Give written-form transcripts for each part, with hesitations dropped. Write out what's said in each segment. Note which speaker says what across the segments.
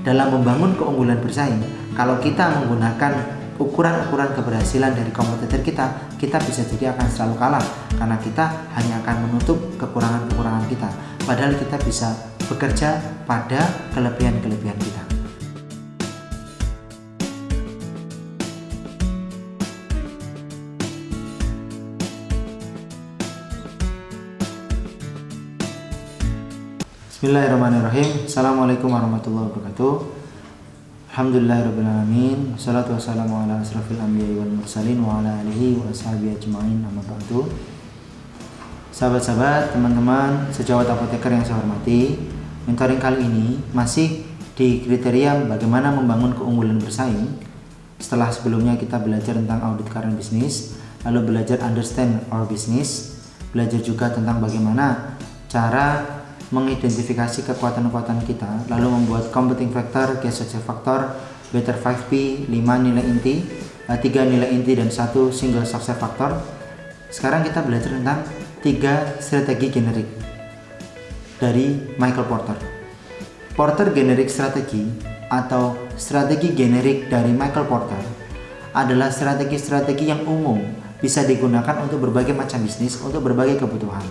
Speaker 1: dalam membangun keunggulan bersaing, kalau kita menggunakan ukuran-ukuran keberhasilan dari kompetitor kita bisa jadi akan selalu kalah karena kita hanya akan menutup kekurangan-kekurangan kita, padahal kita bisa bekerja pada kelebihan-kelebihan kita. Bismillahirrahmanirrahim. Assalamualaikum warahmatullahi wabarakatuh. Alhamdulillahirrabbilalamin. Wassalatu wassalamu ala asrafil anbiya'i wal mursalin wa ala alihi wa ashabihi ajma'in, amma ba'du. Sahabat-sahabat, teman-teman sejawat apoteker yang saya hormati, mentoring kali ini masih di kriteria bagaimana membangun keunggulan bersaing. Setelah sebelumnya kita belajar tentang audit current business, lalu belajar understand our business, belajar juga tentang bagaimana cara mengidentifikasi kekuatan-kekuatan kita, lalu membuat competing factor, key success factor, better 5P, 5 nilai inti, 3 nilai inti dan 1 single success factor. Sekarang kita belajar tentang 3 strategi generik dari Michael Porter. Porter Generic Strategy atau strategi generik dari Michael Porter adalah strategi-strategi yang umum, bisa digunakan untuk berbagai macam bisnis, untuk berbagai kebutuhan.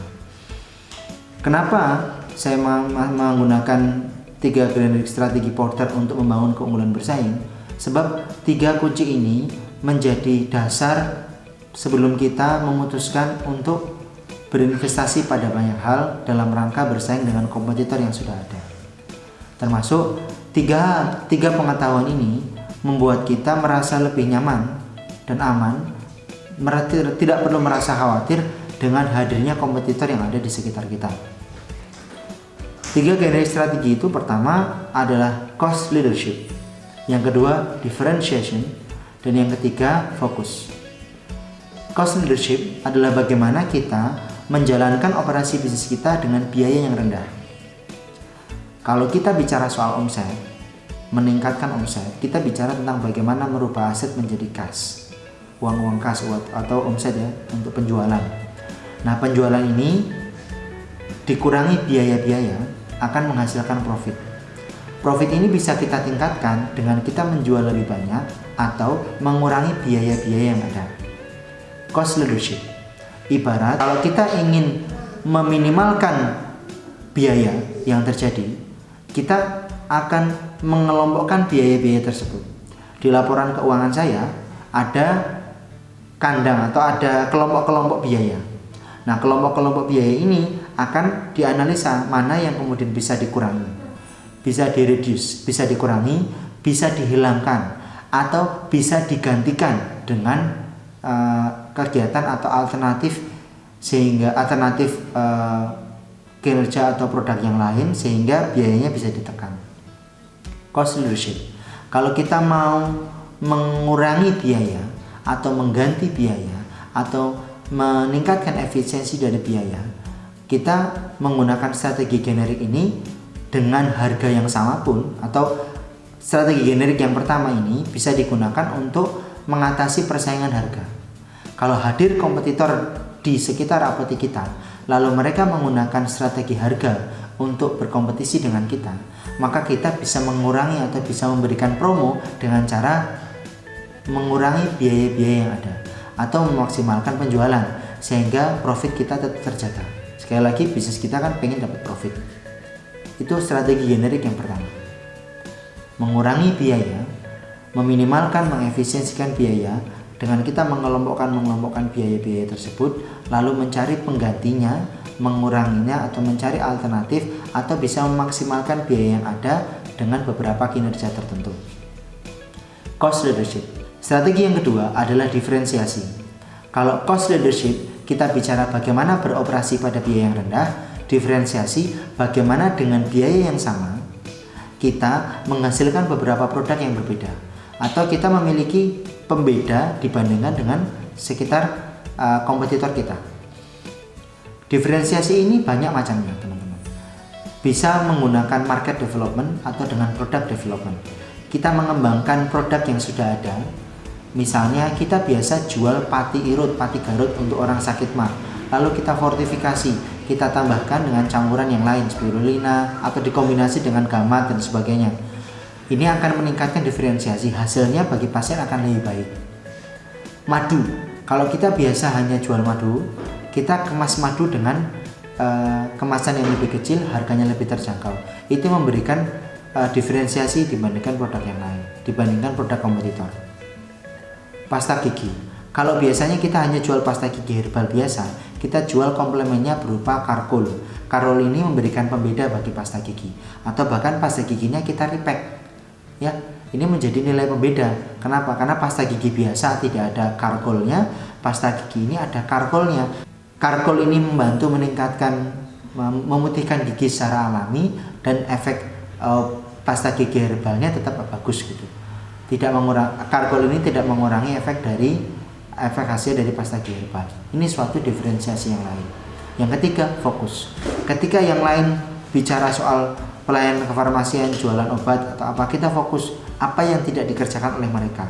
Speaker 1: Kenapa saya menggunakan 3 generic strategi Porter untuk membangun keunggulan bersaing? Sebab 3 kunci ini menjadi dasar sebelum kita memutuskan untuk berinvestasi pada banyak hal dalam rangka bersaing dengan kompetitor yang sudah ada. Termasuk tiga pengetahuan ini membuat kita merasa lebih nyaman dan aman, tidak perlu merasa khawatir dengan hadirnya kompetitor yang ada di sekitar kita. 3 generic strategi itu, pertama adalah cost leadership, yang kedua differentiation, dan yang ketiga fokus. Cost leadership adalah bagaimana kita menjalankan operasi bisnis kita dengan biaya yang rendah. Kalau kita bicara soal omset, meningkatkan omset, kita bicara tentang bagaimana merubah aset menjadi cash, uang kas atau omset ya, untuk penjualan. Nah, penjualan ini dikurangi biaya-biaya akan menghasilkan profit. Profit ini bisa kita tingkatkan dengan kita menjual lebih banyak atau mengurangi biaya-biaya yang ada. Cost leadership ibarat kalau kita ingin meminimalkan biaya yang terjadi, kita akan mengelompokkan biaya-biaya tersebut. Di laporan keuangan saya ada kandang atau ada kelompok-kelompok biaya. Nah, kelompok-kelompok biaya ini akan dianalisa mana yang kemudian bisa dikurangi, bisa direduce, bisa dikurangi, bisa dihilangkan, atau bisa digantikan dengan kegiatan atau alternatif, sehingga alternatif kinerja atau produk yang lain, sehingga biayanya bisa ditekan. Cost leadership, kalau kita mau mengurangi biaya atau mengganti biaya atau meningkatkan efisiensi dari biaya, kita menggunakan strategi generik ini dengan harga yang sama pun, atau strategi generik yang pertama ini bisa digunakan untuk mengatasi persaingan harga. Kalau hadir kompetitor di sekitar apotek kita, lalu mereka menggunakan strategi harga untuk berkompetisi dengan kita, maka kita bisa mengurangi atau bisa memberikan promo dengan cara mengurangi biaya-biaya yang ada atau memaksimalkan penjualan sehingga profit kita tetap terjaga. Sekali lagi, bisnis kita kan pengen dapat profit. Itu strategi generik yang pertama. Mengurangi biaya, meminimalkan, mengefisiensikan biaya dengan kita mengelompokkan biaya-biaya tersebut, lalu mencari penggantinya, menguranginya atau mencari alternatif, atau bisa memaksimalkan biaya yang ada dengan beberapa kinerja tertentu. Cost leadership. Strategi yang kedua adalah diferensiasi. Kalau cost leadership, kita bicara bagaimana beroperasi pada biaya yang rendah. Diferensiasi, bagaimana dengan biaya yang sama kita menghasilkan beberapa produk yang berbeda, atau kita memiliki pembeda dibandingkan dengan sekitar kompetitor kita. Diferensiasi ini banyak macamnya, teman-teman. Bisa menggunakan market development atau dengan product development. Kita mengembangkan produk yang sudah ada. Misalnya kita biasa jual pati irut, pati garut untuk orang sakit mah. Lalu kita fortifikasi, kita tambahkan dengan campuran yang lain, spirulina atau dikombinasi dengan gamat dan sebagainya. Ini akan meningkatkan diferensiasi, hasilnya bagi pasien akan lebih baik. Madu, kalau kita biasa hanya jual madu, kita kemas madu dengan kemasan yang lebih kecil, harganya lebih terjangkau. Itu memberikan diferensiasi dibandingkan produk yang lain, dibandingkan produk kompetitor. Pasta gigi, kalau biasanya kita hanya jual pasta gigi herbal biasa, kita jual komplemennya berupa karkol. Karkol ini memberikan pembeda bagi pasta gigi, atau bahkan pasta giginya kita repack. Ya, ini menjadi nilai pembeda. Kenapa? Karena pasta gigi biasa tidak ada karkolnya, pasta gigi ini ada karkolnya. Karkol ini membantu meningkatkan, memutihkan gigi secara alami, dan efek pasta gigi herbalnya tetap bagus gitu. Karkol ini tidak mengurangi efek hasil dari pasta gigi herbal. Ini suatu diferensiasi yang lain. Yang ketiga, fokus. Ketika yang lain bicara soal pelayanan kefarmasian, jualan obat atau apa, kita fokus apa yang tidak dikerjakan oleh mereka.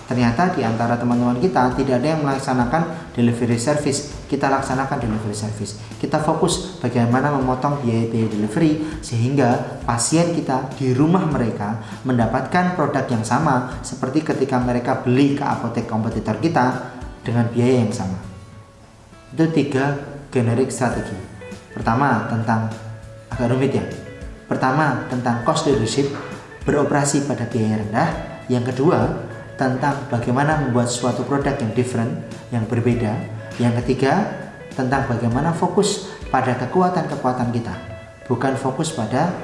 Speaker 1: Ternyata di antara teman-teman kita tidak ada yang melaksanakan delivery service. Kita laksanakan delivery service. Kita fokus bagaimana memotong biaya-biaya delivery sehingga pasien kita di rumah mereka mendapatkan produk yang sama seperti ketika mereka beli ke apotek kompetitor kita dengan biaya yang sama. Itu 3 generik strategi. Pertama, tentang agak rumit ya. Pertama, tentang cost leadership, beroperasi pada biaya rendah. Yang kedua, tentang bagaimana membuat suatu produk yang different, yang berbeda. Yang ketiga, tentang bagaimana fokus pada kekuatan-kekuatan kita, bukan fokus pada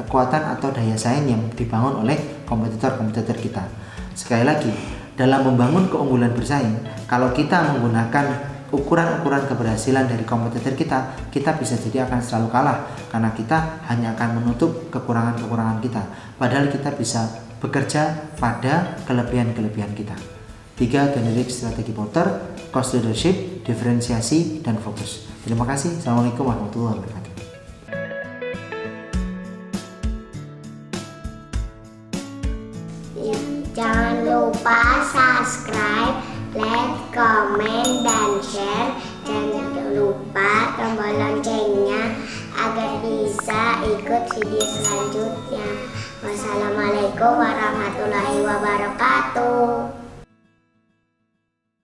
Speaker 1: kekuatan atau daya saing yang dibangun oleh kompetitor-kompetitor kita. Sekali lagi, dalam membangun keunggulan bersaing, kalau kita menggunakan ukuran-ukuran keberhasilan dari kompetitor kita bisa jadi akan selalu kalah, karena kita hanya akan menutup kekurangan-kekurangan kita, padahal kita bisa bekerja pada kelebihan-kelebihan kita. 3 generik strategi porter, cost leadership, diferensiasi, dan fokus. Terima kasih. Assalamualaikum warahmatullahi wabarakatuh.
Speaker 2: Jangan lupa subscribe, like, comment, dan share. Jangan lupa tombol loncengnya agar bisa ikut video selanjutnya. Wassalamualaikum warahmatullahi wabarakatuh.